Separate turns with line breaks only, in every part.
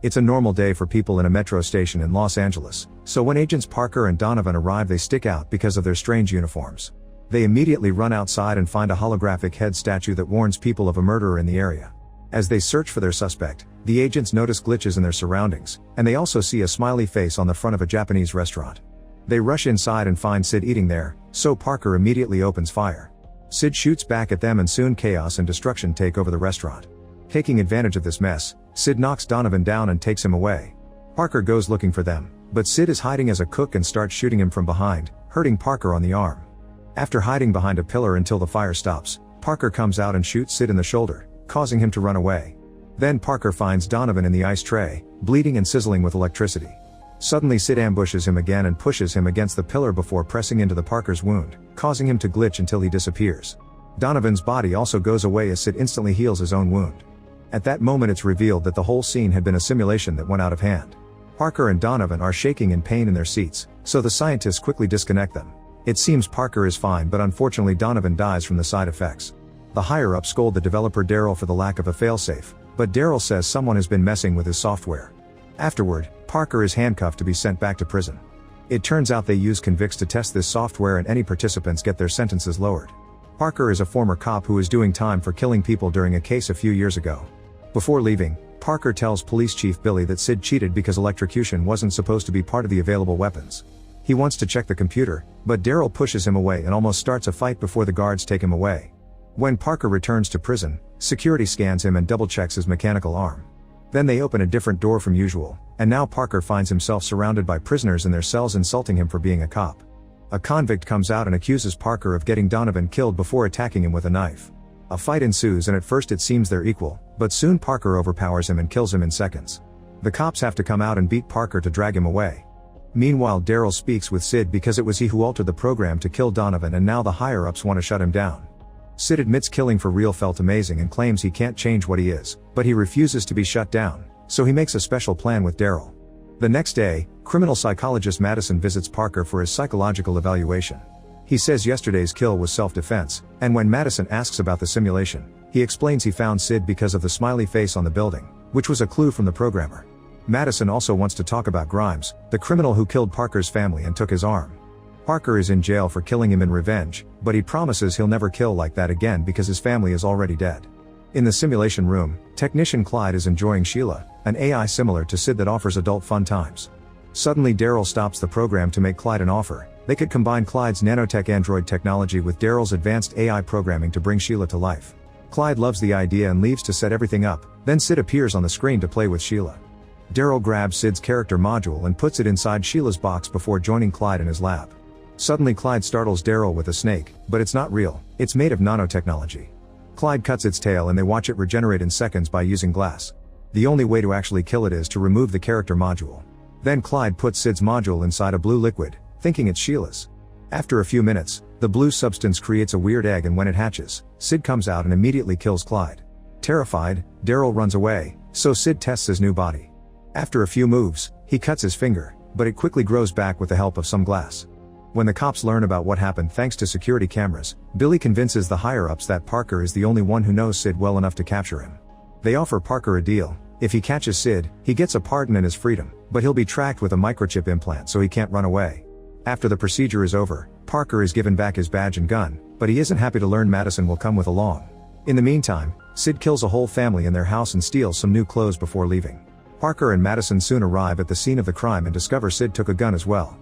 It's a normal day for people in a metro station in Los Angeles, so when agents Parker and Donovan arrive they stick out because of their strange uniforms. They immediately run outside and find a holographic head statue that warns people of a murderer in the area. As they search for their suspect, the agents notice glitches in their surroundings, and they also see a smiley face on the front of a Japanese restaurant. They rush inside and find Sid eating there, so Parker immediately opens fire. Sid shoots back at them and soon chaos and destruction take over the restaurant. Taking advantage of this mess, Sid knocks Donovan down and takes him away. Parker goes looking for them, but Sid is hiding as a cook and starts shooting him from behind, hurting Parker on the arm. After hiding behind a pillar until the fire stops, Parker comes out and shoots Sid in the shoulder, causing him to run away. Then Parker finds Donovan in the ice tray, bleeding and sizzling with electricity. Suddenly Sid ambushes him again and pushes him against the pillar before pressing into the Parker's wound, causing him to glitch until he disappears. Donovan's body also goes away as Sid instantly heals his own wound. At that moment it's revealed that the whole scene had been a simulation that went out of hand. Parker and Donovan are shaking in pain in their seats, so the scientists quickly disconnect them. It seems Parker is fine, but unfortunately Donovan dies from the side effects. The higher-ups scold the developer Daryl for the lack of a failsafe, but Daryl says someone has been messing with his software. Afterward, Parker is handcuffed to be sent back to prison. It turns out they use convicts to test this software and any participants get their sentences lowered. Parker is a former cop who is doing time for killing people during a case a few years ago. Before leaving, Parker tells Police Chief Billy that Sid cheated because electrocution wasn't supposed to be part of the available weapons. He wants to check the computer, but Daryl pushes him away and almost starts a fight before the guards take him away. When Parker returns to prison, security scans him and double-checks his mechanical arm. Then they open a different door from usual, and now Parker finds himself surrounded by prisoners in their cells insulting him for being a cop. A convict comes out and accuses Parker of getting Donovan killed before attacking him with a knife. A fight ensues and at first it seems they're equal, but soon Parker overpowers him and kills him in seconds. The cops have to come out and beat Parker to drag him away. Meanwhile Daryl speaks with Sid because it was he who altered the program to kill Donovan and now the higher-ups want to shut him down. Sid admits killing for real felt amazing and claims he can't change what he is, but he refuses to be shut down, so he makes a special plan with Daryl. The next day, criminal psychologist Madison visits Parker for his psychological evaluation. He says yesterday's kill was self-defense, and when Madison asks about the simulation, he explains he found Sid because of the smiley face on the building, which was a clue from the programmer. Madison also wants to talk about Grimes, the criminal who killed Parker's family and took his arm. Parker is in jail for killing him in revenge, but he promises he'll never kill like that again because his family is already dead. In the simulation room, technician Clyde is enjoying Sheila, an AI similar to Sid that offers adult fun times. Suddenly Daryl stops the program to make Clyde an offer. They could combine Clyde's nanotech android technology with Daryl's advanced AI programming to bring Sheila to life. Clyde loves the idea and leaves to set everything up, then Sid appears on the screen to play with Sheila. Daryl grabs Sid's character module and puts it inside Sheila's box before joining Clyde in his lab. Suddenly Clyde startles Daryl with a snake, but it's not real, it's made of nanotechnology. Clyde cuts its tail and they watch it regenerate in seconds by using glass. The only way to actually kill it is to remove the character module. Then Clyde puts Sid's module inside a blue liquid, thinking it's Sheila's. After a few minutes, the blue substance creates a weird egg and when it hatches, Sid comes out and immediately kills Clyde. Terrified, Daryl runs away, so Sid tests his new body. After a few moves, he cuts his finger, but it quickly grows back with the help of some glass. When the cops learn about what happened thanks to security cameras, Billy convinces the higher-ups that Parker is the only one who knows Sid well enough to capture him. They offer Parker a deal. If he catches Sid, he gets a pardon and his freedom, but he'll be tracked with a microchip implant so he can't run away. After the procedure is over, Parker is given back his badge and gun, but he isn't happy to learn Madison will come with along. In the meantime, Sid kills a whole family in their house and steals some new clothes before leaving. Parker and Madison soon arrive at the scene of the crime and discover Sid took a gun as well.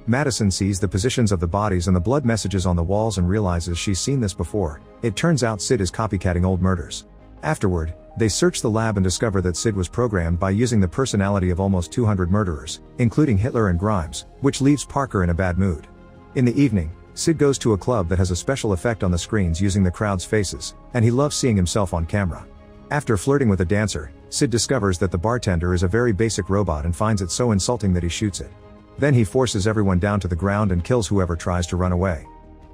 Madison sees the positions of the bodies and the blood messages on the walls and realizes she's seen this before. It turns out Sid is copycatting old murders. Afterward, they search the lab and discover that Sid was programmed by using the personality of almost 200 murderers, including Hitler and Grimes, which leaves Parker in a bad mood. In the evening, Sid goes to a club that has a special effect on the screens using the crowd's faces, and he loves seeing himself on camera. After flirting with a dancer, Sid discovers that the bartender is a very basic robot and finds it so insulting that he shoots it. Then he forces everyone down to the ground and kills whoever tries to run away.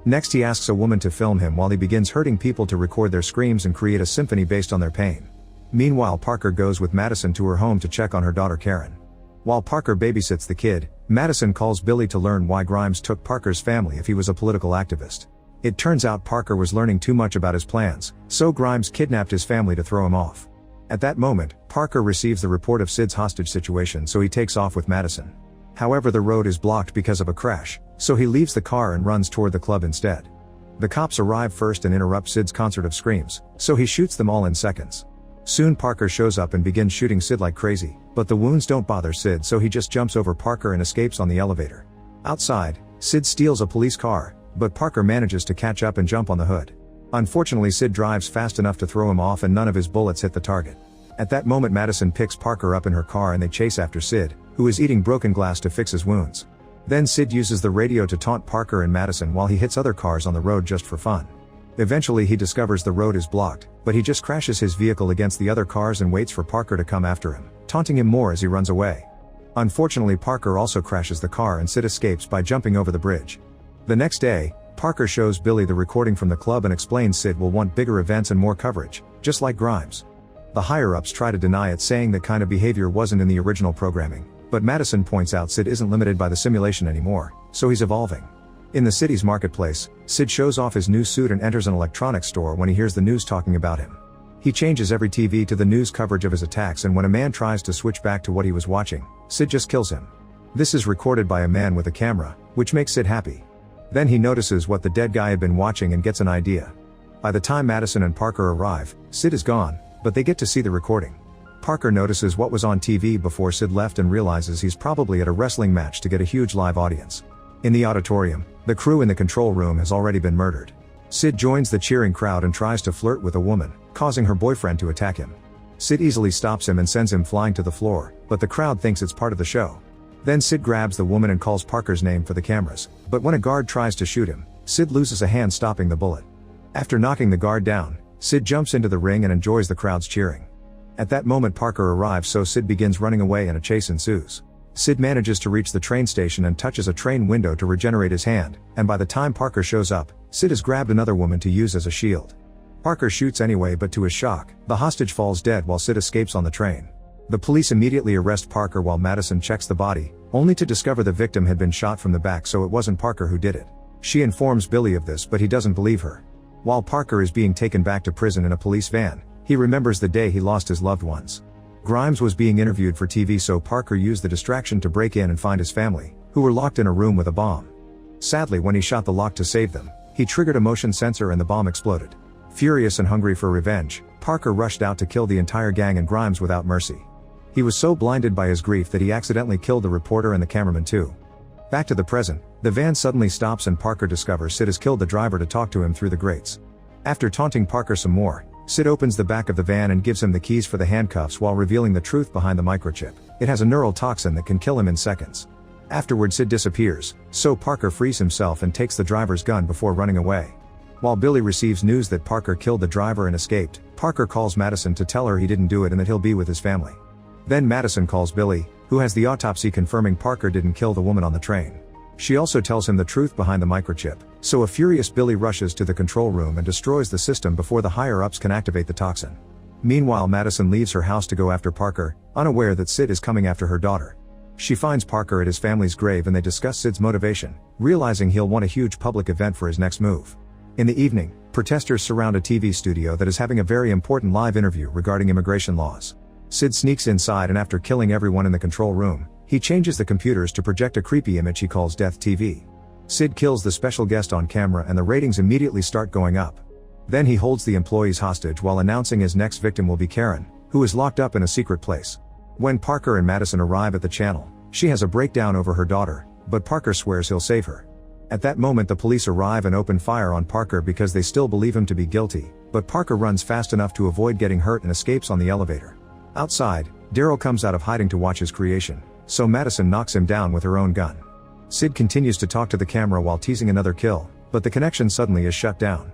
Next he asks a woman to film him while he begins hurting people to record their screams and create a symphony based on their pain. Meanwhile Parker goes with Madison to her home to check on her daughter Karen. While Parker babysits the kid, Madison calls Billy to learn why Grimes took Parker's family if he was a political activist. It turns out Parker was learning too much about his plans, so Grimes kidnapped his family to throw him off. At that moment, Parker receives the report of Sid's hostage situation, so he takes off with Madison. However, the road is blocked because of a crash, so he leaves the car and runs toward the club instead. The cops arrive first and interrupt Sid's concert of screams, so he shoots them all in seconds. Soon Parker shows up and begins shooting Sid like crazy, but the wounds don't bother Sid, so he just jumps over Parker and escapes on the elevator. Outside, Sid steals a police car, but Parker manages to catch up and jump on the hood. Unfortunately, Sid drives fast enough to throw him off and none of his bullets hit the target. At that moment, Madison picks Parker up in her car and they chase after Sid, who is eating broken glass to fix his wounds. Then Sid uses the radio to taunt Parker and Madison while he hits other cars on the road just for fun. Eventually he discovers the road is blocked, but he just crashes his vehicle against the other cars and waits for Parker to come after him, taunting him more as he runs away. Unfortunately, Parker also crashes the car and Sid escapes by jumping over the bridge. The next day, Parker shows Billy the recording from the club and explains Sid will want bigger events and more coverage, just like Grimes. The higher-ups try to deny it, saying that kind of behavior wasn't in the original programming, but Madison points out Sid isn't limited by the simulation anymore, so he's evolving. In the city's marketplace, Sid shows off his new suit and enters an electronics store when he hears the news talking about him. He changes every TV to the news coverage of his attacks, and when a man tries to switch back to what he was watching, Sid just kills him. This is recorded by a man with a camera, which makes Sid happy. Then he notices what the dead guy had been watching and gets an idea. By the time Madison and Parker arrive, Sid is gone, but they get to see the recording. Parker notices what was on TV before Sid left and realizes he's probably at a wrestling match to get a huge live audience. In the auditorium, the crew in the control room has already been murdered. Sid joins the cheering crowd and tries to flirt with a woman, causing her boyfriend to attack him. Sid easily stops him and sends him flying to the floor, but the crowd thinks it's part of the show. Then Sid grabs the woman and calls Parker's name for the cameras, but when a guard tries to shoot him, Sid loses a hand stopping the bullet. After knocking the guard down, Sid jumps into the ring and enjoys the crowd's cheering. At that moment, Parker arrives, so Sid begins running away and a chase ensues. Sid manages to reach the train station and touches a train window to regenerate his hand, and by the time Parker shows up, Sid has grabbed another woman to use as a shield. Parker shoots anyway, but to his shock, the hostage falls dead while Sid escapes on the train. The police immediately arrest Parker while Madison checks the body, only to discover the victim had been shot from the back, so it wasn't Parker who did it. She informs Billy of this, but he doesn't believe her. While Parker is being taken back to prison in a police van, he remembers the day he lost his loved ones. Grimes was being interviewed for TV, so Parker used the distraction to break in and find his family, who were locked in a room with a bomb. Sadly, when he shot the lock to save them, he triggered a motion sensor and the bomb exploded. Furious and hungry for revenge, Parker rushed out to kill the entire gang and Grimes without mercy. He was so blinded by his grief that he accidentally killed the reporter and the cameraman too. Back to the present, the van suddenly stops and Parker discovers Sid has killed the driver to talk to him through the grates. After taunting Parker some more, Sid opens the back of the van and gives him the keys for the handcuffs while revealing the truth behind the microchip. It has a neural toxin that can kill him in seconds. Afterward, Sid disappears, so Parker frees himself and takes the driver's gun before running away. While Billy receives news that Parker killed the driver and escaped, Parker calls Madison to tell her he didn't do it and that he'll be with his family. Then Madison calls Billy, who has the autopsy confirming Parker didn't kill the woman on the train. She also tells him the truth behind the microchip, so a furious Billy rushes to the control room and destroys the system before the higher-ups can activate the toxin. Meanwhile, Madison leaves her house to go after Parker, unaware that Sid is coming after her daughter. She finds Parker at his family's grave and they discuss Sid's motivation, realizing he'll want a huge public event for his next move. In the evening, protesters surround a TV studio that is having a very important live interview regarding immigration laws. Sid sneaks inside and after killing everyone in the control room, he changes the computers to project a creepy image he calls Death TV. Sid kills the special guest on camera and the ratings immediately start going up. Then he holds the employees hostage while announcing his next victim will be Karen, who is locked up in a secret place. When Parker and Madison arrive at the channel, she has a breakdown over her daughter, but Parker swears he'll save her. At that moment, the police arrive and open fire on Parker because they still believe him to be guilty, but Parker runs fast enough to avoid getting hurt and escapes on the elevator. Outside, Daryl comes out of hiding to watch his creation, so Madison knocks him down with her own gun. Sid continues to talk to the camera while teasing another kill, but the connection suddenly is shut down.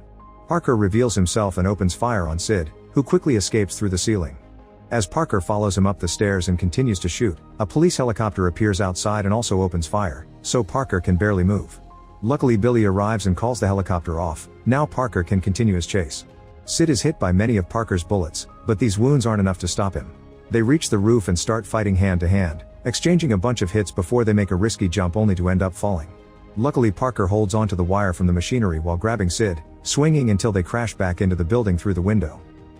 Parker reveals himself and opens fire on Sid, who quickly escapes through the ceiling. As Parker follows him up the stairs and continues to shoot, a police helicopter appears outside and also opens fire, so Parker can barely move. Luckily, Billy arrives and calls the helicopter off. Now Parker can continue his chase. Sid is hit by many of Parker's bullets, but these wounds aren't enough to stop him. They reach the roof and start fighting hand to hand, exchanging a bunch of hits before they make a risky jump only to end up falling. Luckily, Parker holds onto the wire from the machinery while grabbing Sid, swinging until they crash back into the building through the window.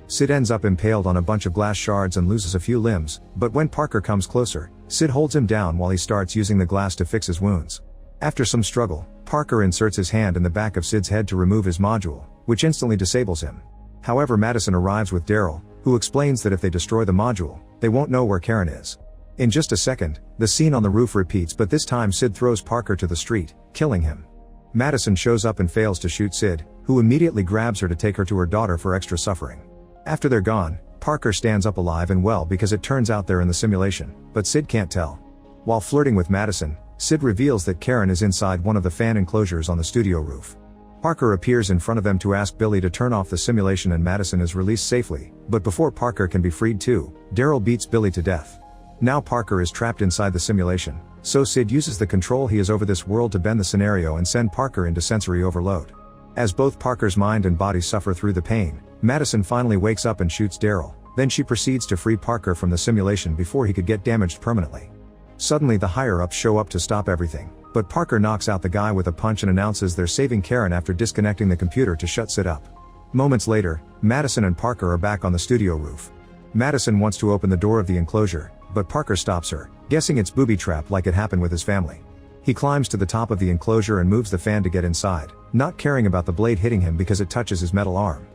Sid ends up impaled on a bunch of glass shards and loses a few limbs, but when Parker comes closer, Sid holds him down while he starts using the glass to fix his wounds. After some struggle, Parker inserts his hand in the back of Sid's head to remove his module, which instantly disables him. However, Madison arrives with Daryl, who explains that if they destroy the module, they won't know where Karen is. In just a second, the scene on the roof repeats, but this time Sid throws Parker to the street, killing him. Madison shows up and fails to shoot Sid, who immediately grabs her to take her to her daughter for extra suffering. After they're gone, Parker stands up alive and well because it turns out they're in the simulation, but Sid can't tell. While flirting with Madison, Sid reveals that Karen is inside one of the fan enclosures on the studio roof. Parker appears in front of them to ask Billy to turn off the simulation and Madison is released safely, but before Parker can be freed too, Daryl beats Billy to death. Now Parker is trapped inside the simulation, so Sid uses the control he has over this world to bend the scenario and send Parker into sensory overload. As both Parker's mind and body suffer through the pain, Madison finally wakes up and shoots Daryl, then she proceeds to free Parker from the simulation before he could get damaged permanently. Suddenly the higher-ups show up to stop everything, but Parker knocks out the guy with a punch and announces they're saving Karen after disconnecting the computer to shut Sid up. Moments later, Madison and Parker are back on the studio roof. Madison wants to open the door of the enclosure, but Parker stops her, guessing it's booby trap like it happened with his family. He climbs to the top of the enclosure and moves the fan to get inside, not caring about the blade hitting him because it touches his metal arm.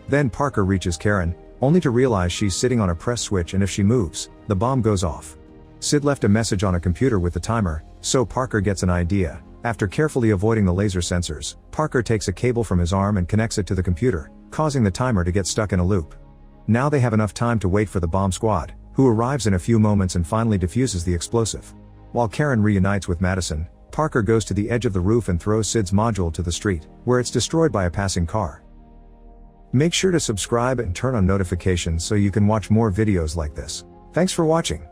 Then Parker reaches Karen, only to realize she's sitting on a press switch and if she moves, the bomb goes off. Sid left a message on a computer with the timer, so Parker gets an idea. After carefully avoiding the laser sensors, Parker takes a cable from his arm and connects it to the computer, causing the timer to get stuck in a loop. Now they have enough time to wait for the bomb squad, who arrives in a few moments and finally defuses the explosive. While Karen reunites with Madison, Parker goes to the edge of the roof and throws Sid's module to the street, where it's destroyed by a passing car. Make sure to subscribe and turn on notifications so you can watch more videos like this. Thanks for watching.